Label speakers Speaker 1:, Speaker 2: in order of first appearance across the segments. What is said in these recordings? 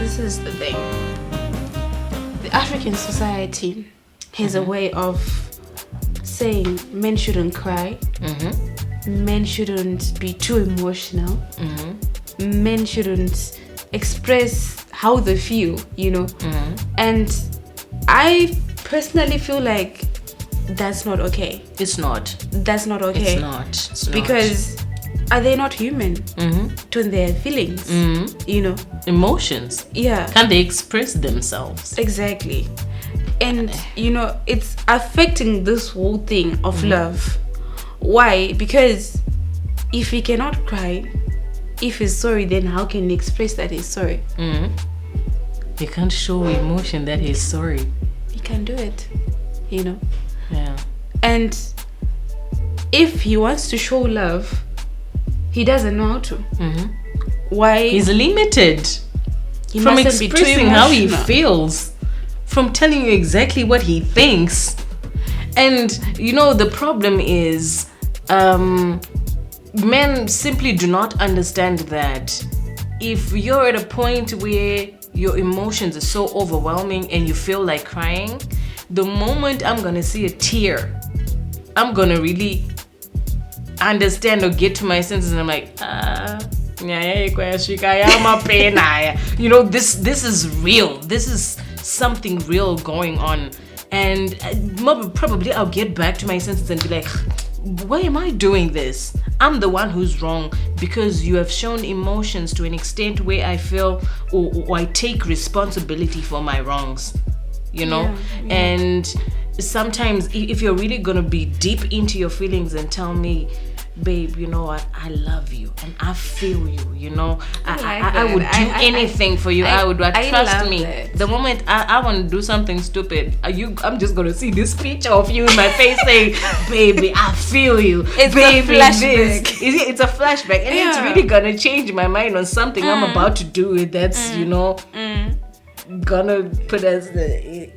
Speaker 1: this is the thing. The African society has a way of saying men shouldn't cry, men shouldn't be too emotional, men shouldn't express how they feel, and I personally feel like that's not okay.
Speaker 2: It's not.
Speaker 1: That's not okay.
Speaker 2: It's not.
Speaker 1: Because are they not human? To their feelings,
Speaker 2: emotions.
Speaker 1: Yeah.
Speaker 2: Can they express themselves?
Speaker 1: Exactly. And it's affecting this whole thing of love. Why? Because if he cannot cry, if he's sorry, then how can he express that he's sorry?
Speaker 2: He can't show emotion that he's sorry.
Speaker 1: He can do it,
Speaker 2: Yeah.
Speaker 1: And if he wants to show love, he doesn't know how to. Why?
Speaker 2: He's limited from expressing how he feels, from telling you exactly what he thinks. And the problem is men simply do not understand that if you're at a point where your emotions are so overwhelming and you feel like crying, the moment I'm gonna see a tear, I'm gonna really understand or get to my senses, and I'm like, this is real. This is something real going on. And probably I'll get back to my senses and be like, why am I doing this? I'm the one who's wrong because you have shown emotions to an extent where I feel or I take responsibility for my wrongs,
Speaker 1: Yeah.
Speaker 2: And sometimes if you're really gonna be deep into your feelings and tell me, babe, you know what, I love you and I feel you, I would do anything for you. I would trust me.
Speaker 1: That.
Speaker 2: The moment I want to do something stupid, I'm just gonna see this picture of you in my face saying, baby, I feel you.
Speaker 1: It's
Speaker 2: baby,
Speaker 1: a flashback.
Speaker 2: It's a flashback, and it's really gonna change my mind on something I'm about to do. That's gonna put us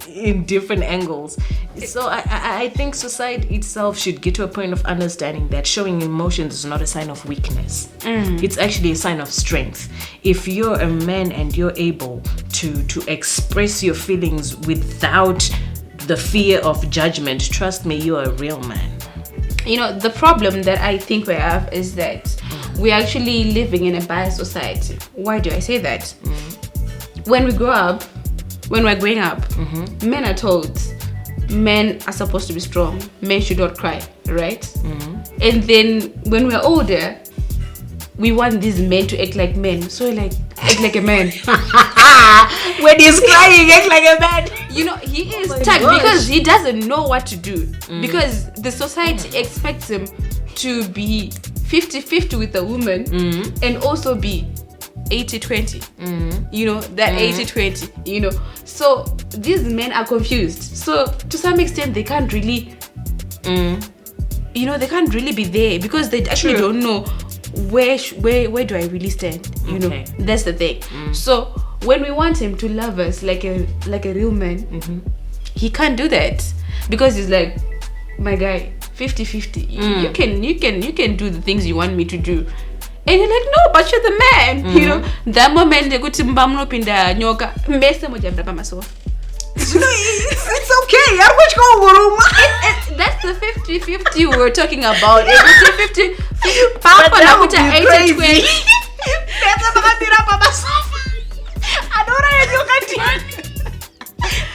Speaker 2: in different angles. So I think society itself should get to a point of understanding that showing emotions is not a sign of weakness. It's actually a sign of strength. If you're a man and you're able to express your feelings without the fear of judgment, trust me, you're a real man.
Speaker 1: The problem that I think we have is that we're actually living in a biased society. Why do I say that? When we're growing up, men are told men are supposed to be strong. Men should not cry, right? And then when we're older, we want these men to act like men. So act like a man.
Speaker 2: When he's crying, act like a man.
Speaker 1: He is tagged because he doesn't know what to do. Because the society expects him to be 50-50 with a woman and also be 80-20, that 80-20, so these men are confused. So to some extent they can't really they can't really be there because they actually don't know where do I really stand. That's the thing. So when we want him to love us like a real man, he can't do that because he's like, my guy, 50-50. You can do the things you want me to do. And you're like, no, but you're the man. That moment they go to mbamno pinda nyoka mbese moja mdapa maso.
Speaker 2: It's okay.
Speaker 1: That's the 50-50 we were talking about. 50-50.
Speaker 2: But that would be crazy.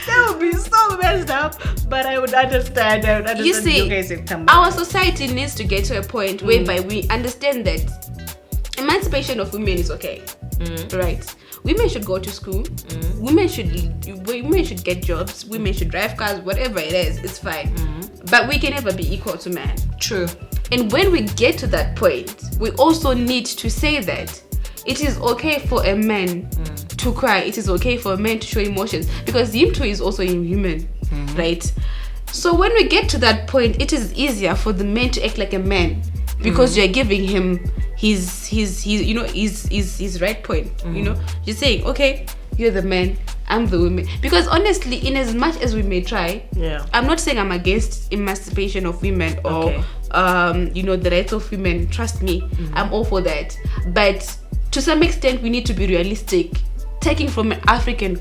Speaker 2: That would be so messed up. But I would understand.
Speaker 1: You see, our society needs to get to a point whereby we understand that emancipation of women is okay, right? Women should go to school. Women should get jobs. Women should drive cars. Whatever it is, it's fine. But we can never be equal to man.
Speaker 2: True.
Speaker 1: And when we get to that point, we also need to say that it is okay for a man to cry. It is okay for a man to show emotions because him too is also human, right? So when we get to that point, it is easier for the man to act like a man because you're giving him his right point. You're saying, okay, you're the man, I'm the woman. Because honestly, in as much as we may try, I'm not saying I'm against emancipation of women or the rights of women. Trust me, I'm all for that. But to some extent, we need to be realistic taking from an African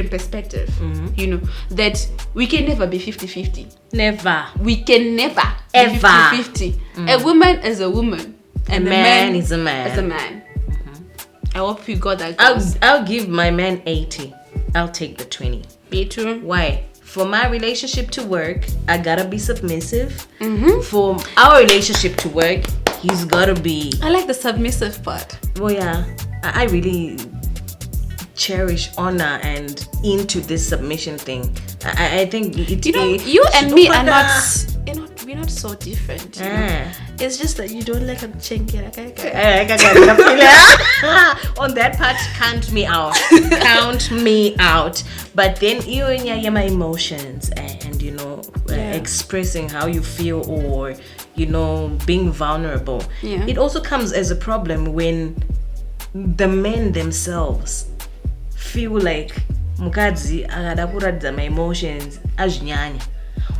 Speaker 1: perspective, you know, that we can never be 50-50.
Speaker 2: Never.
Speaker 1: We can never
Speaker 2: Ever.
Speaker 1: be 50-50. A woman is a woman. And
Speaker 2: a man is a man.
Speaker 1: Is a man. I hope you got that.
Speaker 2: I'll give my man 80. I'll take the 20.
Speaker 1: Me too.
Speaker 2: Why? For my relationship to work, I gotta be submissive. For our relationship to work, he's gotta be.
Speaker 1: I like the submissive part.
Speaker 2: Well, yeah, I really cherish, honor, and into this submission thing. I think it.
Speaker 1: You know, you and me are not. You know, we're not so different. You know? It's just that you don't like a chinky.
Speaker 2: On that part, count me out. Count me out. But then you and my emotions and you know expressing how you feel or you know being vulnerable.
Speaker 1: Yeah.
Speaker 2: It also comes as a problem when the men themselves feel like mukadzi akadakuradza my emotions azvinyanya.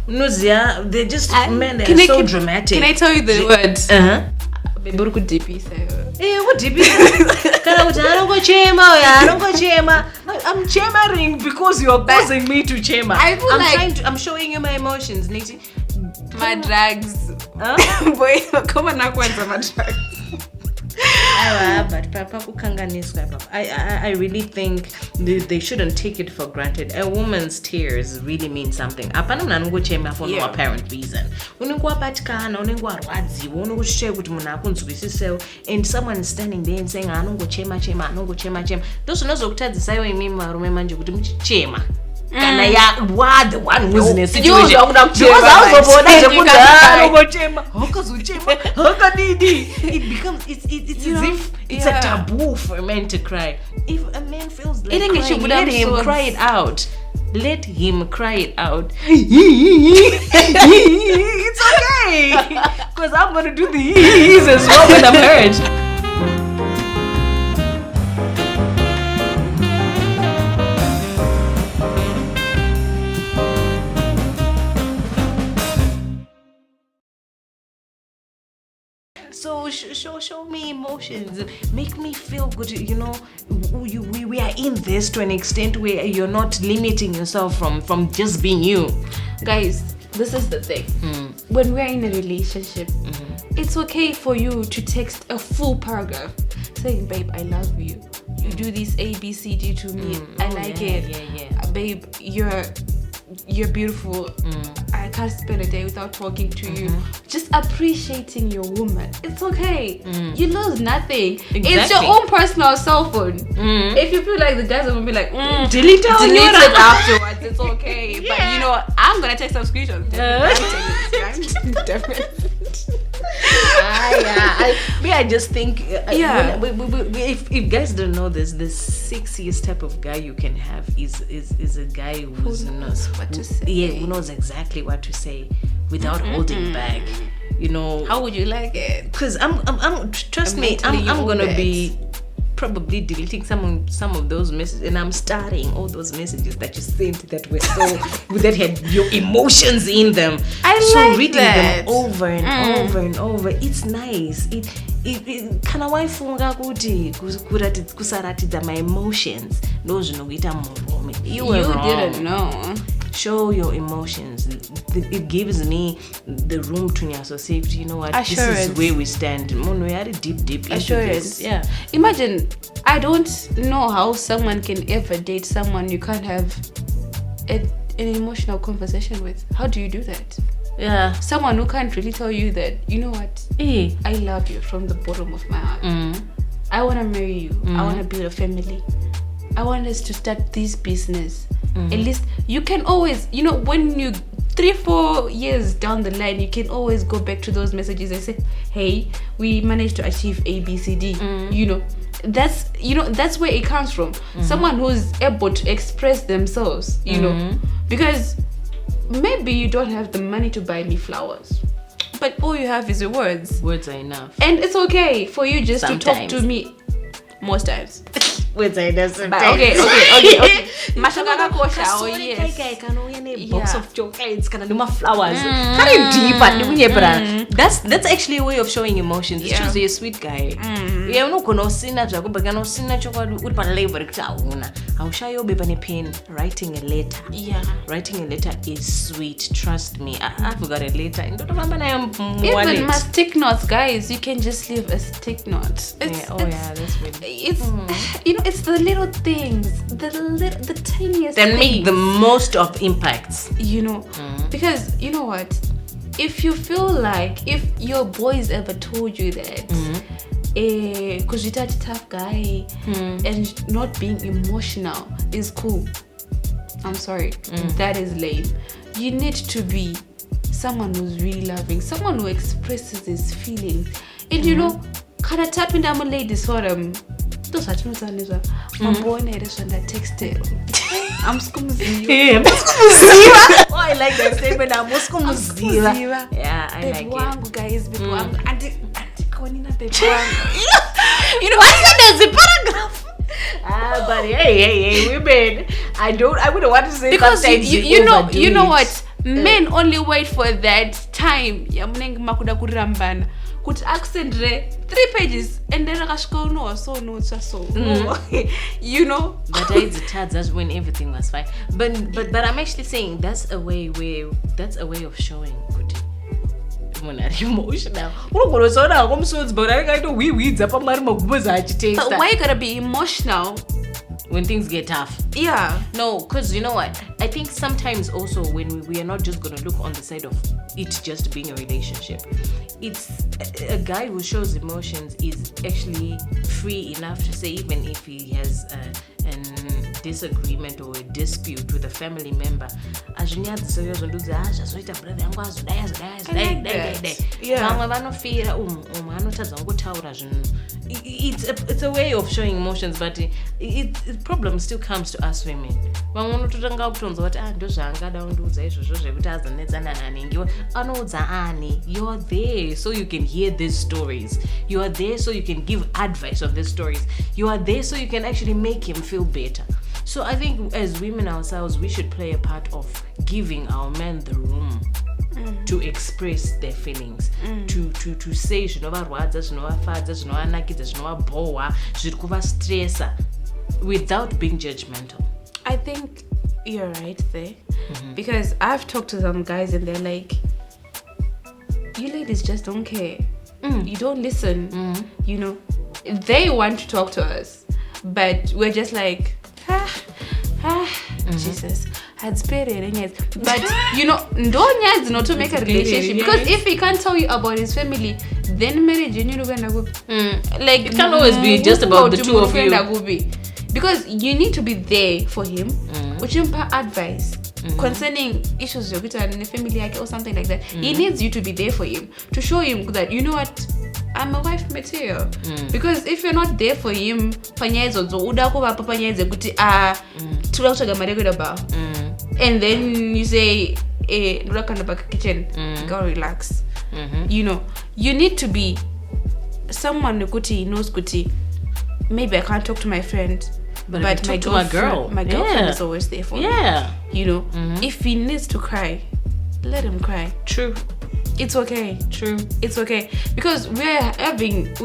Speaker 2: They're just men that are so dramatic.
Speaker 1: Can I tell you the words? Baby, what DP say?
Speaker 2: What DP? I'm chemering because you're causing me to chemer. I'm showing you my emotions, Niti.
Speaker 1: My drugs. Boy, come on, my drugs.
Speaker 2: But I really think they shouldn't take it for granted. A woman's tears really mean something. Apana unangochema for no apparent reason. Unengwapatikana, unengwarwadziwa, unengoshaya kuti munhu akunzwisisa and someone is standing there and saying anongochema. Those unozokutadzisayo imimi varume manje kuti muchichema. Kana ya what the one who's in a situation because it becomes it's as if it's a taboo for a man to cry. If a man feels like crying, let him cry it out. Let him cry it out. It's okay because I'm gonna do the he's as well when I'm hurt. So show me emotions, make me feel good. You know, we are in this to an extent where you're not limiting yourself from just being you.
Speaker 1: Guys, this is the thing. When we're in a relationship, it's okay for you to text a full paragraph saying, babe, I love you. You do this A, B, C, D to me. I like it. Yeah. Babe, you're beautiful. I can't spend a day without talking to you. Just appreciating your woman. It's okay. You lose nothing. Exactly. It's your own personal cell phone. If you feel like the guys are gonna be like, delete it afterwards, it's okay. But you know, I'm gonna take some screenshots. Definitely.
Speaker 2: I just think if guys don't know this, the sexiest type of guy you can have is a guy who knows
Speaker 1: what to say.
Speaker 2: Who knows exactly what to say without holding back. You know,
Speaker 1: how would you like it?
Speaker 2: Because I'm trust me, I'm gonna be probably deleting some of those messages, and I'm starting all those messages that you sent that were so that had your emotions in them. Reading them over and over and over, it's nice. It kana waifunga kuti kusaratidza my emotions those zvinokuita murume. You
Speaker 1: didn't know.
Speaker 2: Show your emotions. It gives me the room to associate. You know what?
Speaker 1: Assurance.
Speaker 2: This is where we stand. We are deep
Speaker 1: assurance.
Speaker 2: Into this.
Speaker 1: Imagine, I don't know how someone can ever date someone you can't have an emotional conversation with. How do you do that?
Speaker 2: Yeah.
Speaker 1: Someone who can't really tell you that, you know what? I love you from the bottom of my heart. I want to marry you. I want to build a family. I want us to start this business. At least you can always, you know, when you 3-4 years down the line, you can always go back to those messages and say, hey, we managed to achieve A, B, C, D. You know, that's where it comes from. Someone who's able to express themselves, you know, because maybe you don't have the money to buy me flowers, but all you have is your words.
Speaker 2: Words are enough.
Speaker 1: And it's okay for you just to talk to me most times.
Speaker 2: Wait, I doesn't.
Speaker 1: But okay. Mashaka akakosha, oh yes.
Speaker 2: Box of chocolates, kind of flowers. Kind of deep, that's actually a way of showing emotions. It's just a sweet guy. Yeah, no kono sina jago, but no sina chocolate. Would pan labor I'll show you a pen. Writing a letter. Yeah, writing a letter is sweet. Trust me. I forgot a letter.
Speaker 1: Even my stick notes, guys. You can just leave a stick note.
Speaker 2: That's really.
Speaker 1: It's it's the little things, the tiniest
Speaker 2: that
Speaker 1: things
Speaker 2: make the most of impacts.
Speaker 1: Because you know what, if you feel like if your boys ever told you that because you're a tough guy and not being emotional is cool, I'm sorry, that is lame. You need to be someone who's really loving, someone who expresses his feelings, and kind of tap into a ladies forum. Those are not another. I'm born here, so I texted. I'm skumziva.
Speaker 2: Oh, I like that statement. I'm skumziva. Yeah, I like it.
Speaker 1: Guys,
Speaker 2: there's a paragraph. But hey, women. I wouldn't want to say
Speaker 1: because you know what? Men only wait for that time. Makuda kurambana. Could accent 3 pages and then
Speaker 2: But that's when everything was fine. But I'm actually saying that's a way of showing good. When I'm emotional. But
Speaker 1: why you gotta be emotional
Speaker 2: when things get tough?
Speaker 1: Yeah.
Speaker 2: No, because you know what? I think sometimes also when we are not just going to look on the side of it just being a relationship. It's a guy who shows emotions is actually free enough to say, even if he has a disagreement or a dispute with a family member, it's a way of showing emotions, but the problem still comes to us women. You're there so you can hear these stories. You are there so you can give advice on these stories. You are there so you can actually make him feel better. So I think as women ourselves, we should play a part of giving our men the room to express their feelings, to say without being judgmental.
Speaker 1: I think you're right there, because I've talked to some guys and they're like, you ladies just don't care. You don't listen. They want to talk to us, but we're just like, Jesus, had spirit. But don't not to make a relationship, because if he can't tell you about his family, then marriage like
Speaker 2: it can't always be just about the two of you.
Speaker 1: Because you need to be there for him, which advice concerning issues in the family or something like that. He needs you to be there for him, to show him that, you know what, I'm a wife material. Because if you're not there for him, and then you say, kitchen, go relax. You need to be someone who knows kuti. Maybe I can't talk to my friend, but my girlfriend is always there for me. If he needs to cry, let him cry.
Speaker 2: True.
Speaker 1: It's okay. True. It's okay. Because we're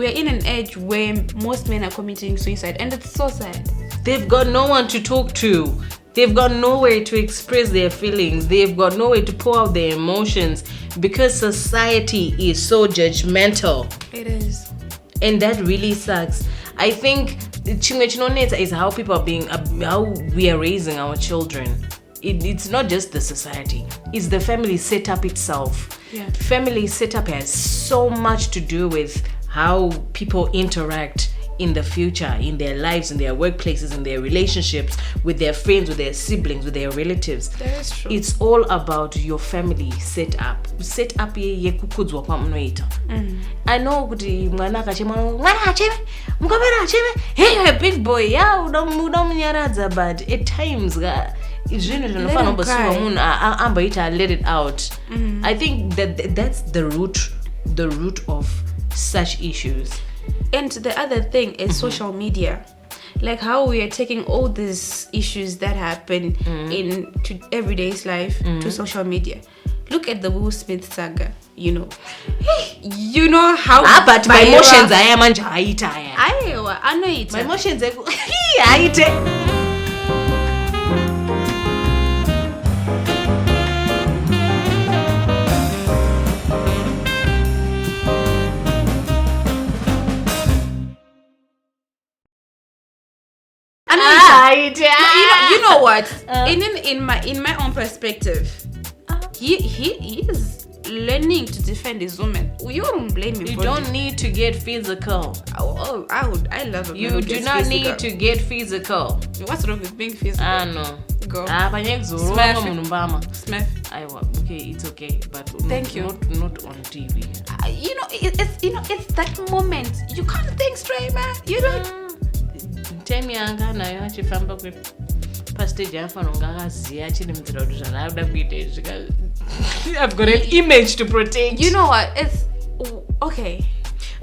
Speaker 1: in an age where most men are committing suicide, and it's so sad.
Speaker 2: They've got no one to talk to. They've got nowhere to express their feelings. They've got nowhere to pour out their emotions because society is so judgmental.
Speaker 1: It is.
Speaker 2: And that really sucks. I think is how people are how we are raising our children. It's not just the society. It's the family setup itself.
Speaker 1: Yeah.
Speaker 2: Family setup has so much to do with how people interact in the future, in their lives, in their workplaces, in their relationships, with their friends, with their siblings, with their relatives.
Speaker 1: That is true.
Speaker 2: It's all about your family setup. Setup ye kukudzwa kwa mnoita. I know kuti mwana akachema hey big boy, yeah, udamunyaradza, but at times let it out. I think that's the root of such issues.
Speaker 1: And the other thing is social media. like how we are taking all these issues that happen in to everyday's life to social media. Look at the Will Smith saga, you know. You know how
Speaker 2: but my emotions I am and I
Speaker 1: know it.
Speaker 2: My emotions I
Speaker 1: you know what? In my own perspective, he is learning to defend his woman. You don't blame him.
Speaker 2: You don't need to get physical.
Speaker 1: I love it.
Speaker 2: You do not need to get physical.
Speaker 1: What's wrong with being physical?
Speaker 2: No.
Speaker 1: Go.
Speaker 2: Smash. Okay, it's okay, but
Speaker 1: thank you.
Speaker 2: Not on TV.
Speaker 1: It's that moment. You can't think straight, man. You don't.
Speaker 2: Time yanga nayo achifamba pastage yafanonga akaziya achiri muzira kuti zvanoda kuita I've got an image to protect.
Speaker 1: You know what? It's okay.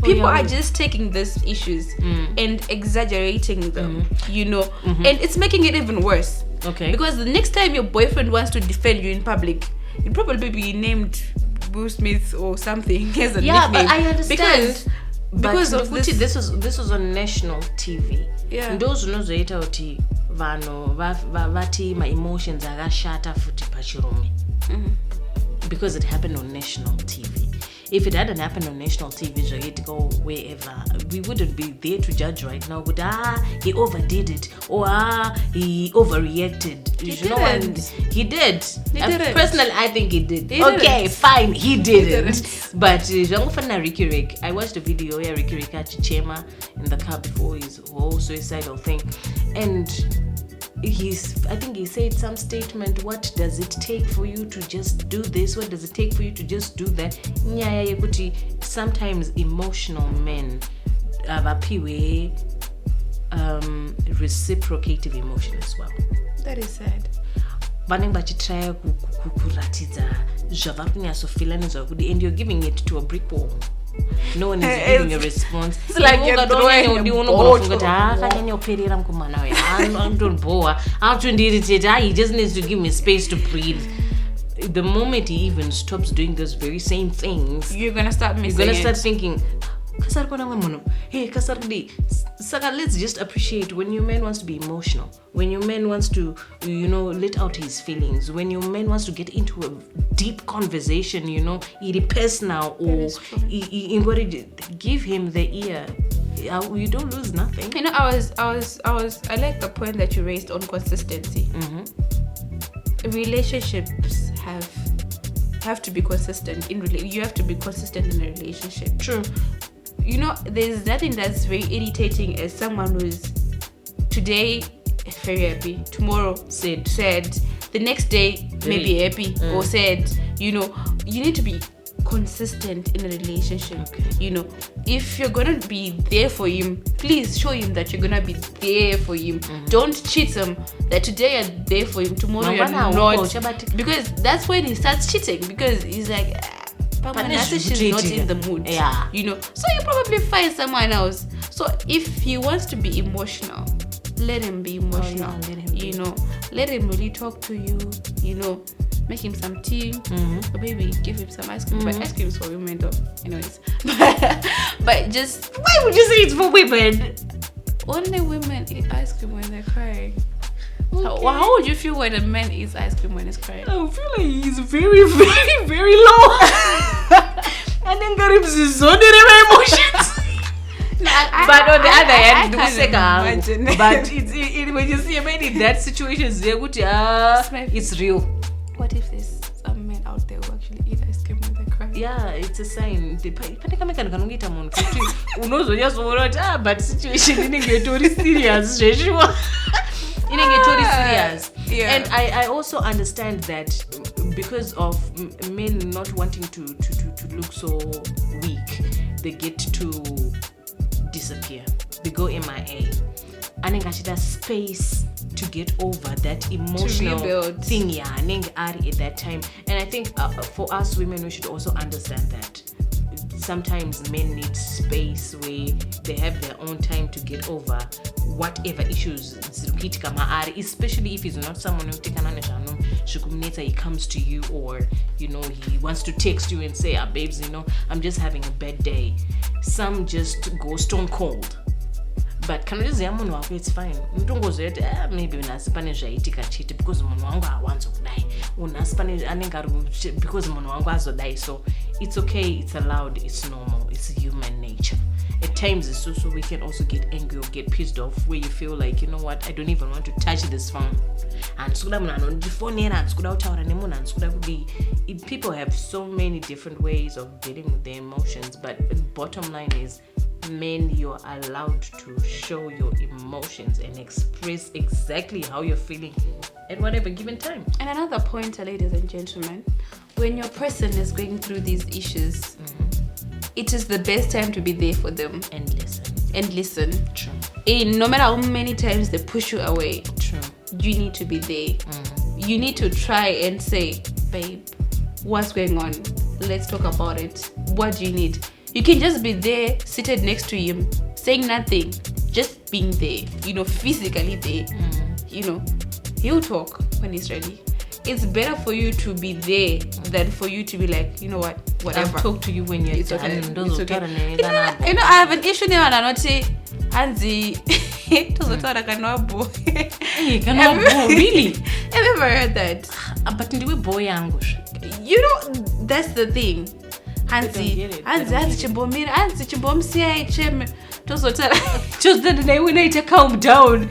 Speaker 1: People are just taking these issues and exaggerating them, you know, and it's making it even worse.
Speaker 2: Okay.
Speaker 1: Because the next time your boyfriend wants to defend you in public, you'd probably be named Will Smith or something as a nickname.
Speaker 2: Yeah, but I understand.
Speaker 1: Because of
Speaker 2: this was on national TV.
Speaker 1: Yeah.
Speaker 2: Those unozoita kuti vanhu vati my emotions akashata futi pachirume. Because it happened on national TV. If it hadn't happened on national TV, Jageti go wherever, we wouldn't be there to judge right now. But he overdid it, or he overreacted.
Speaker 1: He didn't.
Speaker 2: He did. Personally, I think he did.
Speaker 1: Didn't.
Speaker 2: Fine, he didn't. But Ricky Rick, I watched a video where Ricky Rick had Chichema in the car before his whole suicidal thing, and I think he said some statement, what does it take for you to just do this? What does it take for you to just do that? Sometimes emotional men apiwe reciprocative emotion as well.
Speaker 1: That is sad.
Speaker 2: Vanenge vachitry kuratidza zvavari kunyatsofila nezvakudi, and you're giving it to a brick wall. No one is giving a response.
Speaker 1: It's like you're throwing a
Speaker 2: he just needs to give me space to breathe. The moment he even stops doing those very same things,
Speaker 1: you're gonna start missing.
Speaker 2: You're gonna start thinking, hey, Saka, let's just appreciate when your man wants to be emotional, when your man wants to, let out his feelings, when your man wants to get into a deep conversation, it personal, or give him the ear. You don't lose nothing.
Speaker 1: I like the point that you raised on consistency. Relationships have to be consistent. You have to be consistent in a relationship.
Speaker 2: True.
Speaker 1: There's nothing that's very irritating as someone who's today very happy, tomorrow sad, the next day maybe happy or sad. You need to be consistent in a relationship. Okay. If you're gonna be there for him, please show him that you're gonna be there for him. Don't cheat him that today you're there for him, tomorrow you're not, because that's when he starts cheating, because he's like, she's not in the mood.
Speaker 2: Yeah.
Speaker 1: So you probably find someone else. So if he wants to be emotional, let him be emotional. Let him really talk to you. Make him some tea, or maybe give him some ice cream. But ice cream is for women, though. Anyways, but just,
Speaker 2: why would you say it's for women?
Speaker 1: Only women eat ice cream when they're crying. Okay. How would you feel when a man eats ice cream when he's crying?
Speaker 2: I feel like he's very, very, very low. And then got him my emotions. But on the other hand, but when you see a man in that situation, it's real.
Speaker 1: What if there's some men out there who actually eat ice cream when they cry?
Speaker 2: Yeah, it's a sign. But situation inenge serious.
Speaker 1: Yeah.
Speaker 2: And I also understand that because of men not wanting to look so weak, they get to disappear. They go MIA. And then space to get over that emotional thing at that time. And I think for us women, we should also understand that sometimes men need space where they have their own time to get over whatever issues, especially if he's not someone who he comes to you, or he wants to text you and say, babes, I'm just having a bad day. Some just go stone cold. But can I just say, it's fine. Maybe unasipane zvaitika chete because munhu wangu hawanzo kudai. Unasipane anenge ari because munhu wangu azodai. So it's okay, it's allowed, it's normal, it's human nature. At times it's also, we can also get angry or get pissed off where you feel like, you know what, I don't even want to touch this phone. And people have so many different ways of dealing with their emotions, but the bottom line is, men, you're allowed to show your emotions and express exactly how you're feeling at whatever given time.
Speaker 1: And another point, ladies and gentlemen, when your person is going through these issues, it is the best time to be there for them
Speaker 2: and listen.
Speaker 1: True. No matter how many times they push you away,
Speaker 2: true,
Speaker 1: you need to be there. You need to try and say, babe, what's going on? Let's talk about it. What do you need? You can just be there, seated next to him, saying nothing, just being there, physically there. He'll talk when he's ready. It's better for you to be there than for you to be like, you know what, whatever.
Speaker 2: I'll talk to you when you're
Speaker 1: it's okay.
Speaker 2: done.
Speaker 1: It's okay. I have an issue now, and I'm not saying, Hansi,
Speaker 2: really?
Speaker 1: I've never heard that.
Speaker 2: But in the way boy anguish.
Speaker 1: That's the thing. Hansi chimbomsiya icheme tozotara.
Speaker 2: Just the day when I calm down.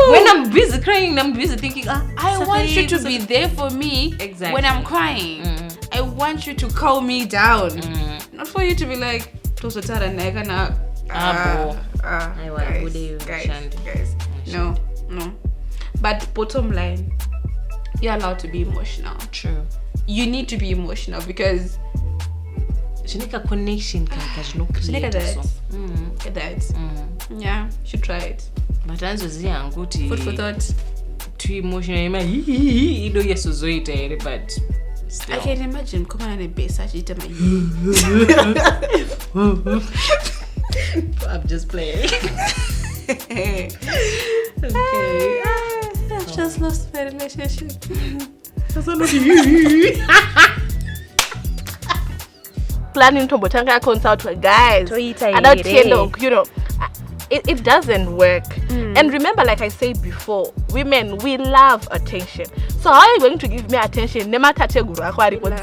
Speaker 2: When I'm busy crying, I'm busy thinking,
Speaker 1: I want you to be there for me when I'm crying. I want you to calm me down. Not for you to be like, tozotara naikana. Guys. No. But bottom line, you're allowed to be emotional.
Speaker 2: True.
Speaker 1: You need to be emotional because
Speaker 2: a connection
Speaker 1: that. Yeah, you should try it.
Speaker 2: But
Speaker 1: food for thought.
Speaker 2: Too emotional, but still.
Speaker 1: I can imagine come on a base
Speaker 2: I'm just playing.
Speaker 1: Okay. I've just lost my relationship.
Speaker 3: Planning to botanga consult with guys. It doesn't work. And remember, like I said before, women, we love attention. So how are you going to give me attention? How are you going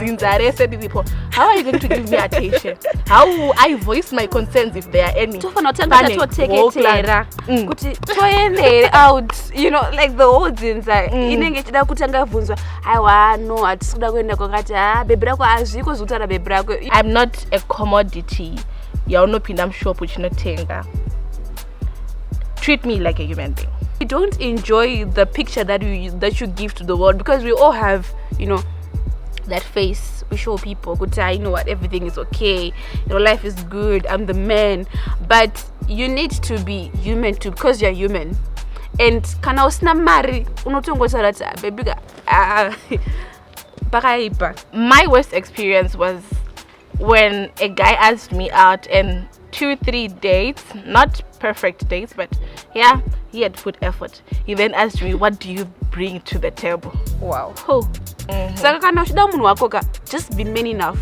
Speaker 3: to give me attention? How will I voice my concerns if there are any?
Speaker 4: Out, like the audience inenge chida kutanga vunzwa aiwa no atikuda kuenda kwakati baby rako azviko zutara baby rako.
Speaker 3: I'm not a commodity. I'm shop which not tenga. Treat me like a human being.
Speaker 4: We don't enjoy the picture that you give to the world, because we all have, that face. We show people, you know what, everything is okay. Life is good. I'm the man. But you need to be human too, because you're human. And kana usina mari unotongosara baby
Speaker 3: my worst experience was when a guy asked me out, and 2-3 dates, not perfect dates, but yeah, he had put effort. He then asked me, what do you bring to the table?
Speaker 4: Wow.
Speaker 3: Saka
Speaker 4: kana ushida munhu wako just be man enough.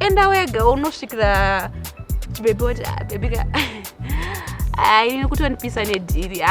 Speaker 4: Enda wega unosvikira baby what baby I need kutondipisa nediri.